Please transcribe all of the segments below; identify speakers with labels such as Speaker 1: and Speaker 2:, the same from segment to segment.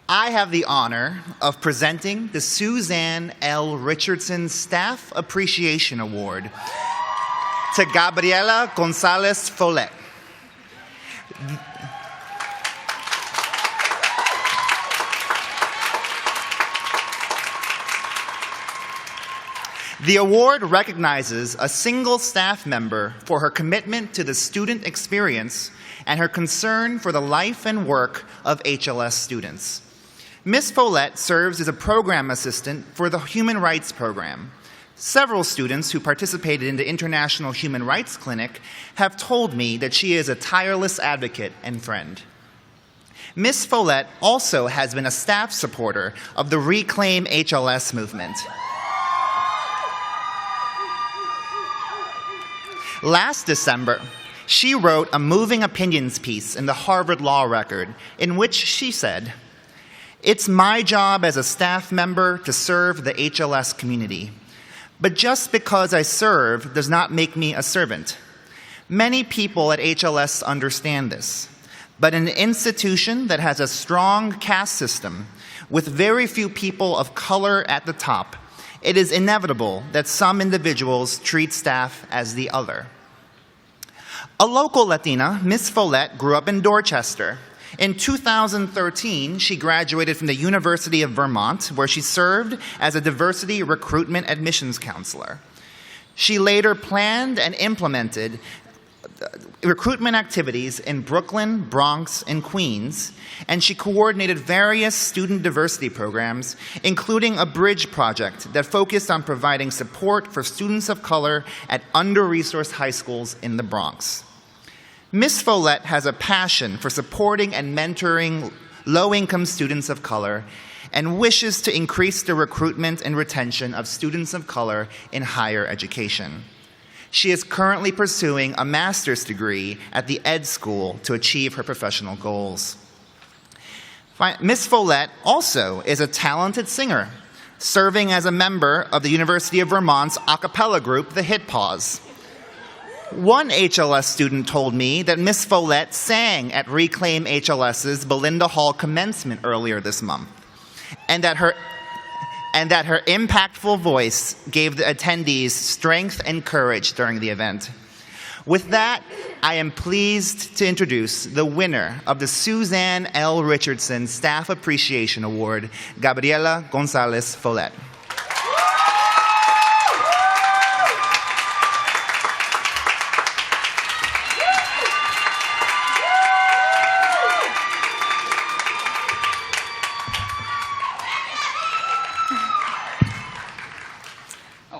Speaker 1: I have the honor of presenting the Suzanne L. Richardson Staff Appreciation Award to Gabriela Gonzalez Follett. The award recognizes a single staff member for her commitment to the student experience and her concern for the life and work of HLS students. Ms. Follett serves as a program assistant for the Human Rights Program. Several students who participated in the International Human Rights Clinic have told me that she is a tireless advocate and friend. Ms. Follett also has been a staff supporter of the Reclaim HLS movement. Last December, she wrote a moving opinions piece in the Harvard Law Record in which she said, "It's my job as a staff member to serve the HLS community. But just because I serve does not make me a servant. Many people at HLS understand this. But in an institution that has a strong caste system with very few people of color at the top, it is inevitable that some individuals treat staff as the other." A local Latina, Ms. Follett grew up in Dorchester. In 2013, she graduated from the University of Vermont, where she served as a diversity recruitment admissions counselor. She later planned and implemented recruitment activities in Brooklyn, Bronx, and Queens, and she coordinated various student diversity programs, including a bridge project that focused on providing support for students of color at under-resourced high schools in the Bronx. Ms. Follett has a passion for supporting and mentoring low-income students of color and wishes to increase the recruitment and retention of students of color in higher education. She is currently pursuing a master's degree at the Ed School to achieve her professional goals. Ms. Follett also is a talented singer, serving as a member of the University of Vermont's a cappella group, the Hit Paws. One HLS student told me that Ms. Follett sang at Reclaim HLS's Belinda Hall commencement earlier this month, and that her impactful voice gave the attendees strength and courage during the event. With that, I am pleased to introduce the winner of the Suzanne L. Richardson Staff Appreciation Award, Gabriela Gonzalez Follett.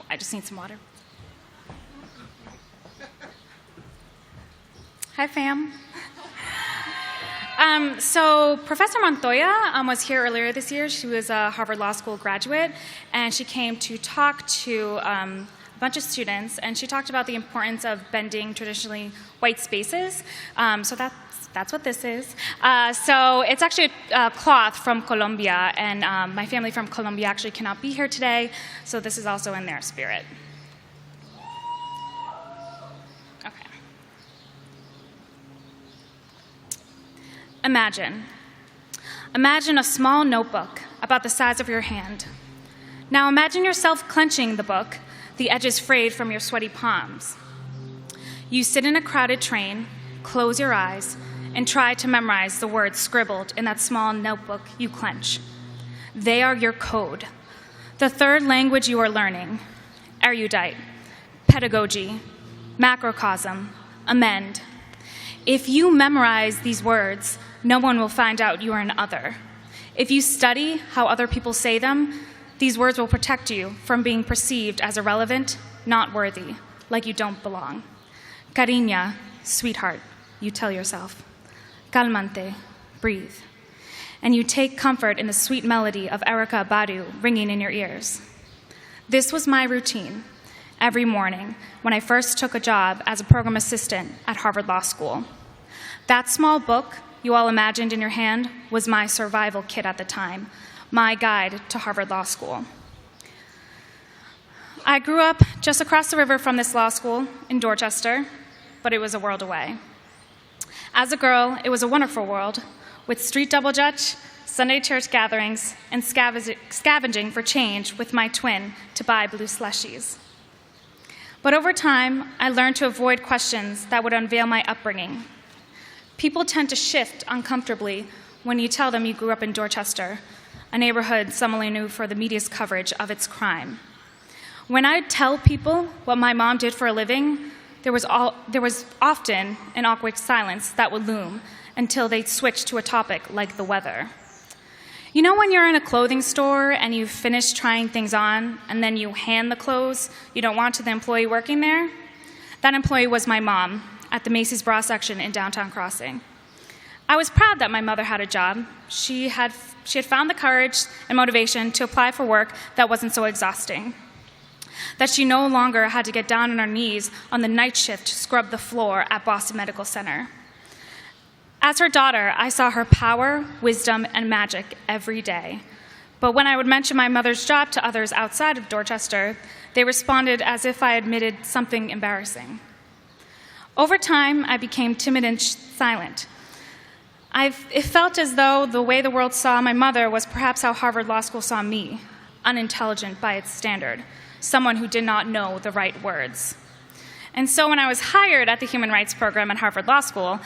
Speaker 2: I just need some water. Hi, fam. So Professor Montoya was here earlier this year. She was a Harvard Law School graduate, and she came to talk to a bunch of students, and she talked about the importance of bending traditionally white spaces. So that's what this is. So it's actually a cloth from Colombia, and my family from Colombia actually cannot be here today, so this is also in their spirit. Okay. Imagine a small notebook about the size of your hand. Now imagine yourself clenching the book, the edges frayed from your sweaty palms. You sit in a crowded train, close your eyes, and try to memorize the words scribbled in that small notebook you clench. They are your code, the third language you are learning: erudite, pedagogy, macrocosm, amend. If you memorize these words, no one will find out you are an other. If you study how other people say them, these words will protect you from being perceived as irrelevant, not worthy, like you don't belong. Cariña, sweetheart, you tell yourself. Calmante, breathe. And you take comfort in the sweet melody of Erykah Badu ringing in your ears. This was my routine every morning when I first took a job as a program assistant at Harvard Law School. That small book you all imagined in your hand was my survival kit at the time, my guide to Harvard Law School. I grew up just across the river from this law school in Dorchester, but it was a world away. As a girl, it was a wonderful world, with street double dutch, Sunday church gatherings, and scavenging for change with my twin to buy blue slushies. But over time, I learned to avoid questions that would unveil my upbringing. People tend to shift uncomfortably when you tell them you grew up in Dorchester, a neighborhood Somali knew for the media's coverage of its crime. When I tell people what my mom did for a living, there was often an awkward silence that would loom until they switched to a topic like the weather. You know when you're in a clothing store and you've finished trying things on and then you hand the clothes you don't want to the employee working there? That employee was my mom at the Macy's bra section in downtown Crossing. I was proud that my mother had a job. She had found the courage and motivation to apply for work that wasn't so exhausting, that she no longer had to get down on her knees on the night shift to scrub the floor at Boston Medical Center. As her daughter, I saw her power, wisdom, and magic every day. But when I would mention my mother's job to others outside of Dorchester, they responded as if I admitted something embarrassing. Over time, I became timid and silent. It felt as though the way the world saw my mother was perhaps how Harvard Law School saw me, unintelligent by its standard, someone who did not know the right words. And so when I was hired at the Human Rights Program at Harvard Law School,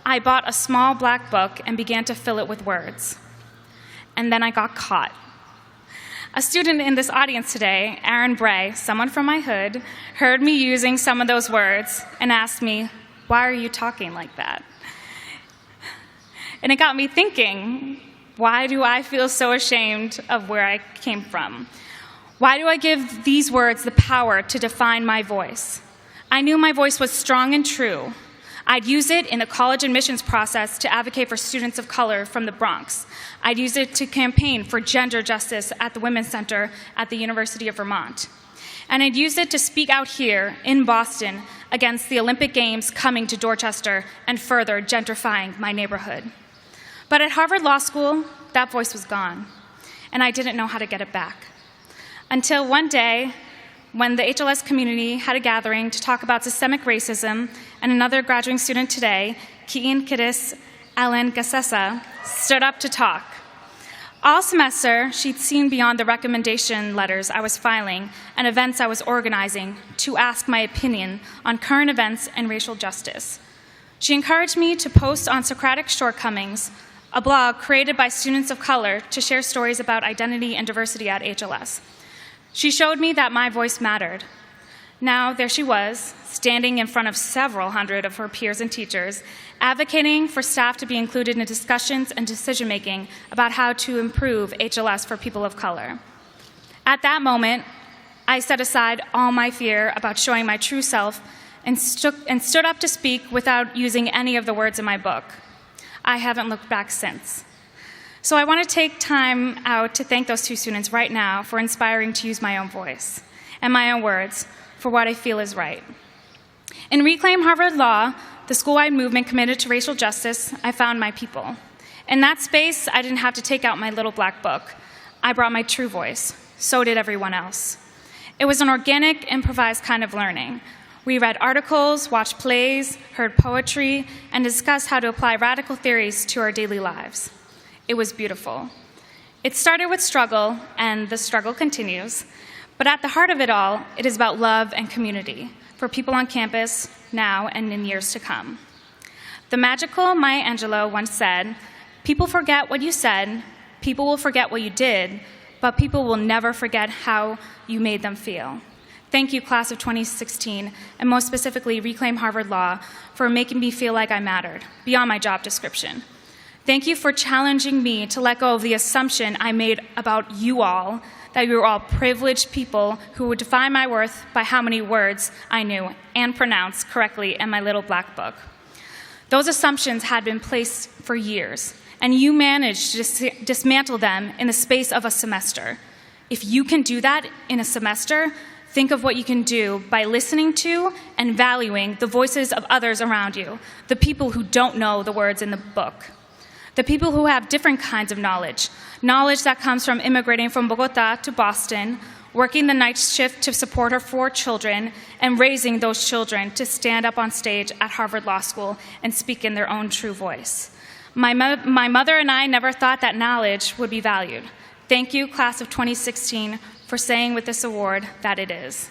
Speaker 2: I bought a small black book and began to fill it with words. And then I got caught. A student in this audience today, Aaron Bray, someone from my hood, heard me using some of those words and asked me, "Why are you talking like that?" And it got me thinking, why do I feel so ashamed of where I came from? Why do I give these words the power to define my voice? I knew my voice was strong and true. I'd use it in the college admissions process to advocate for students of color from the Bronx. I'd use it to campaign for gender justice at the Women's Center at the University of Vermont. And I'd use it to speak out here in Boston against the Olympic Games coming to Dorchester and further gentrifying my neighborhood. But at Harvard Law School, that voice was gone, and I didn't know how to get it back. Until one day, when the HLS community had a gathering to talk about systemic racism, and another graduating student today, Ki'in Kidis Ellen Gassessa, stood up to talk. All semester, she'd seen beyond the recommendation letters I was filing and events I was organizing to ask my opinion on current events and racial justice. She encouraged me to post on Socratic Shortcomings, a blog created by students of color to share stories about identity and diversity at HLS. She showed me that my voice mattered. Now, there she was, standing in front of several hundred of her peers and teachers, advocating for staff to be included in discussions and decision-making about how to improve HLS for people of color. At that moment, I set aside all my fear about showing my true self and stood up to speak without using any of the words in my book. I haven't looked back since. So I want to take time out to thank those two students right now for inspiring to use my own voice and my own words for what I feel is right. In Reclaim Harvard Law, the school-wide movement committed to racial justice, I found my people. In that space, I didn't have to take out my little black book. I brought my true voice. So did everyone else. It was an organic, improvised kind of learning. We read articles, watched plays, heard poetry, and discussed how to apply radical theories to our daily lives. It was beautiful. It started with struggle, and the struggle continues. But at the heart of it all, it is about love and community for people on campus now and in years to come. The magical Maya Angelou once said, "People forget what you said, people will forget what you did, but people will never forget how you made them feel." Thank you, class of 2016, and most specifically, Reclaim Harvard Law, for making me feel like I mattered, beyond my job description. Thank you for challenging me to let go of the assumption I made about you all, that you were all privileged people who would define my worth by how many words I knew and pronounced correctly in my little black book. Those assumptions had been placed for years, and you managed to dismantle them in the space of a semester. If you can do that in a semester, think of what you can do by listening to and valuing the voices of others around you, the people who don't know the words in the book. The people who have different kinds of knowledge that comes from immigrating from Bogota to Boston, working the night shift to support her 4 children, and raising those children to stand up on stage at Harvard Law School and speak in their own true voice. My mother and I never thought that knowledge would be valued. Thank you, class of 2016, for saying with this award that it is.